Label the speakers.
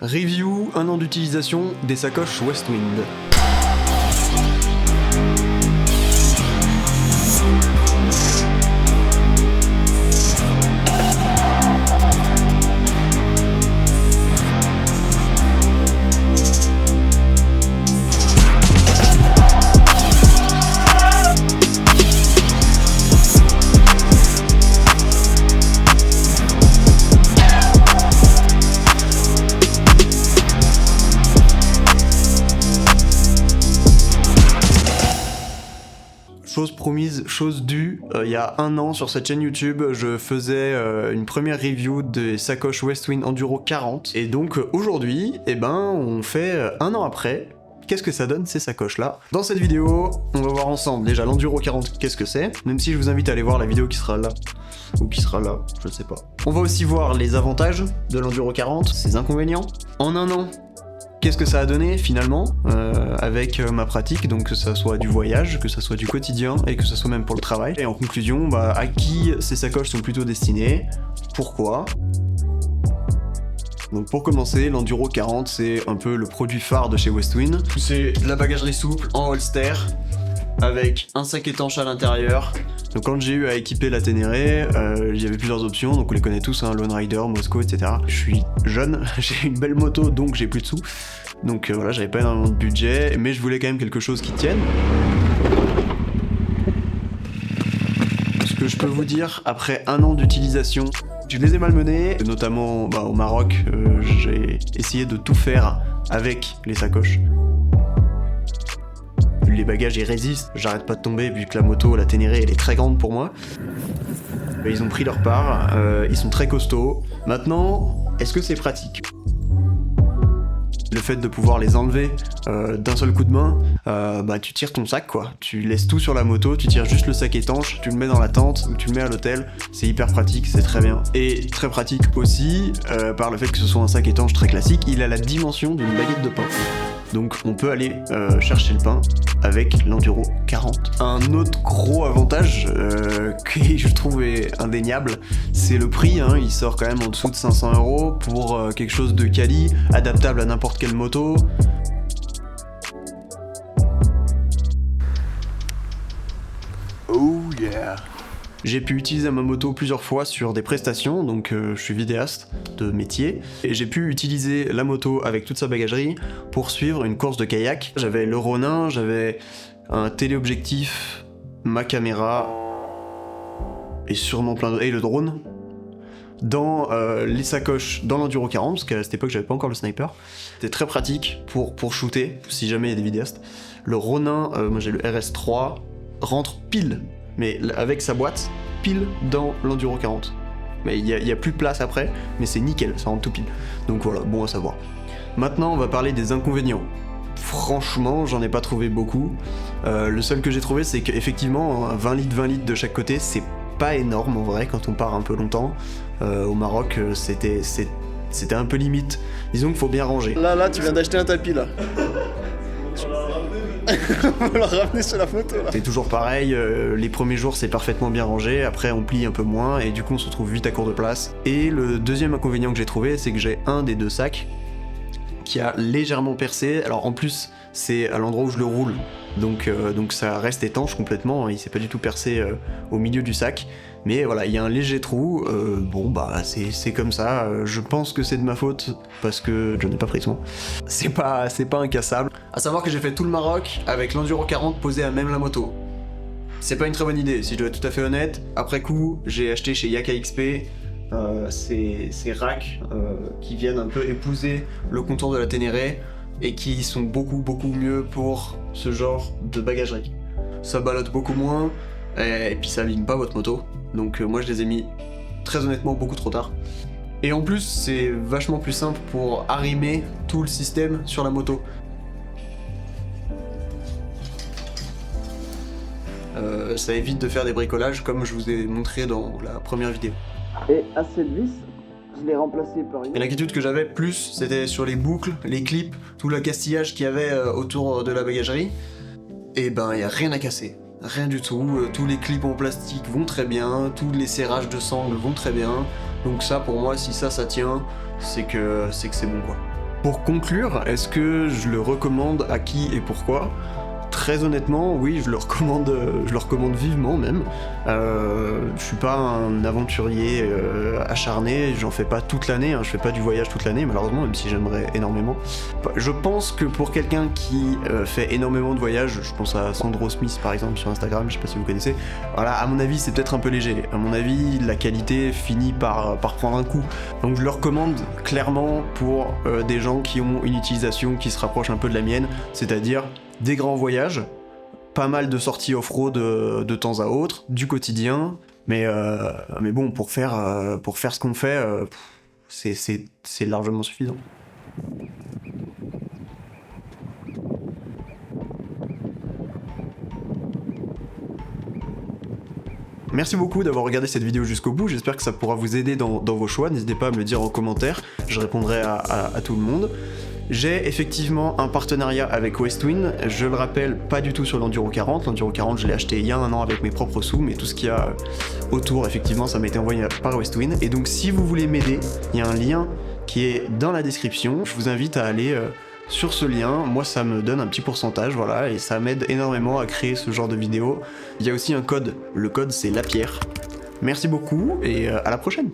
Speaker 1: Review, 1 an d'utilisation des sacoches Westwind. Chose promise, chose due, il y a 1 an sur cette chaîne YouTube, je faisais une première review des sacoches Westwind Enduro 40. Et donc aujourd'hui, on fait 1 an après. Qu'est-ce que ça donne ces sacoches là? Dans cette vidéo, on va voir ensemble déjà l'Enduro 40, qu'est-ce que c'est, même si je vous invite à aller voir la vidéo qui sera là, ou qui sera là, je ne sais pas. On va aussi voir les avantages de l'Enduro 40, ses inconvénients. En 1 an, qu'est-ce que ça a donné finalement avec ma pratique, donc que ça soit du voyage, que ça soit du quotidien et que ça soit même pour le travail. Et en conclusion, à qui ces sacoches sont plutôt destinées, pourquoi. Donc pour commencer, l'Enduro 40 c'est un peu le produit phare de chez Westwind. C'est de la bagagerie souple en holster avec un sac étanche à l'intérieur. Donc quand j'ai eu à équiper la Ténéré, il y avait plusieurs options, donc on les connaît tous, hein, Lone Rider, Moscow, etc. Je suis jeune, j'ai une belle moto, donc j'ai plus de sous. Donc voilà, j'avais pas énormément de budget, mais je voulais quand même quelque chose qui tienne. Ce que je peux vous dire, après 1 an d'utilisation, je les ai malmenés, notamment au Maroc, j'ai essayé de tout faire avec les sacoches. Les bagages ils résistent, j'arrête pas de tomber vu que la moto, la Ténéré, elle est très grande pour moi. Ils ont pris leur part, ils sont très costauds. Maintenant, est-ce que c'est pratique ? Le fait de pouvoir les enlever d'un seul coup de main, tu tires ton sac quoi. Tu laisses tout sur la moto, tu tires juste le sac étanche, tu le mets dans la tente ou tu le mets à l'hôtel. C'est hyper pratique, c'est très bien. Et très pratique aussi, par le fait que ce soit un sac étanche très classique, il a la dimension d'une baguette de pain. Donc on peut aller chercher le pain avec l'Enduro 40. Un autre gros avantage que je trouve est indéniable, c'est le prix, hein. Il sort quand même en dessous de 500 € pour quelque chose de quali, adaptable à n'importe quelle moto. Oh yeah! J'ai pu utiliser ma moto plusieurs fois sur des prestations, donc je suis vidéaste de métier, et j'ai pu utiliser la moto avec toute sa bagagerie pour suivre une course de kayak. J'avais le Ronin, j'avais un téléobjectif, ma caméra, et sûrement plein d'autres, et le drone, dans les sacoches dans l'Enduro 40, parce qu'à cette époque j'avais pas encore le sniper. C'était très pratique pour shooter, si jamais il y a des vidéastes. Le Ronin, moi j'ai le RS3, rentre pile, mais avec sa boîte, pile dans l'Enduro 40. Mais il y a plus de place après, mais c'est nickel, ça rentre tout pile. Donc voilà, bon à savoir. Maintenant, on va parler des inconvénients. Franchement, j'en ai pas trouvé beaucoup. Le seul que j'ai trouvé, c'est qu'effectivement, 20 litres de chaque côté, c'est pas énorme en vrai quand on part un peu longtemps. Au Maroc, c'était un peu limite. Disons qu'il faut bien ranger.
Speaker 2: Là, tu viens d'acheter un tapis là. On va le ramener sur la photo là.
Speaker 1: C'est toujours pareil, les premiers jours c'est parfaitement bien rangé, après on plie un peu moins et du coup on se retrouve vite à court de place. Et le deuxième inconvénient que j'ai trouvé, c'est que j'ai un des 2 sacs qui a légèrement percé. Alors en plus c'est à l'endroit où je le roule, donc ça reste étanche complètement, il s'est pas du tout percé au milieu du sac. Mais voilà, il y a un léger trou, c'est comme ça, je pense que c'est de ma faute, parce que je n'ai pas pris soin. C'est pas incassable. A savoir que j'ai fait tout le Maroc avec l'Enduro 40 posé à même la moto. C'est pas une très bonne idée, si je dois être tout à fait honnête. Après coup, j'ai acheté chez Yaka XP ces racks qui viennent un peu épouser le contour de la Ténéré et qui sont beaucoup mieux pour ce genre de bagagerie. Ça ballotte beaucoup moins, et puis ça abîme pas votre moto. Donc moi je les ai mis très honnêtement beaucoup trop tard. Et en plus c'est vachement plus simple pour arrimer tout le système sur la moto. Ça évite de faire des bricolages comme je vous ai montré dans la première vidéo.
Speaker 2: Et à cette vis, je l'ai remplacé par une.
Speaker 1: Et l'inquiétude que j'avais plus, c'était sur les boucles, les clips, tout l'accastillage qu'il y avait autour de la bagagerie. Et il y a rien à casser. Rien du tout, tous les clips en plastique vont très bien, tous les serrages de sangle vont très bien. Donc ça pour moi, si ça tient, c'est que c'est bon quoi. Pour conclure, est-ce que je le recommande à qui et pourquoi ? Très honnêtement, oui, je le recommande vivement même. Je suis pas un aventurier acharné, j'en fais pas toute l'année, je fais pas du voyage toute l'année malheureusement, même si j'aimerais énormément. Je pense que pour quelqu'un qui fait énormément de voyages, je pense à Sandro Smith par exemple sur Instagram, je sais pas si vous connaissez, voilà, à mon avis c'est peut-être un peu léger. À mon avis, la qualité finit par prendre un coup. Donc je le recommande clairement pour des gens qui ont une utilisation qui se rapproche un peu de la mienne, c'est-à-dire des grands voyages, pas mal de sorties off-road de temps à autre, du quotidien, mais bon, pour faire ce qu'on fait, c'est largement suffisant. Merci beaucoup d'avoir regardé cette vidéo jusqu'au bout, j'espère que ça pourra vous aider dans vos choix, n'hésitez pas à me le dire en commentaire, je répondrai à tout le monde. J'ai effectivement un partenariat avec Westwin, je le rappelle, pas du tout sur l'Enduro 40, l'Enduro 40 je l'ai acheté il y a un an avec mes propres sous, mais tout ce qu'il y a autour, effectivement, ça m'a été envoyé par Westwin, et donc si vous voulez m'aider, il y a un lien qui est dans la description, je vous invite à aller sur ce lien, moi ça me donne un petit pourcentage, voilà, et ça m'aide énormément à créer ce genre de vidéos. Il y a aussi un code, le code c'est LAPIERRE. Merci beaucoup, et à la prochaine.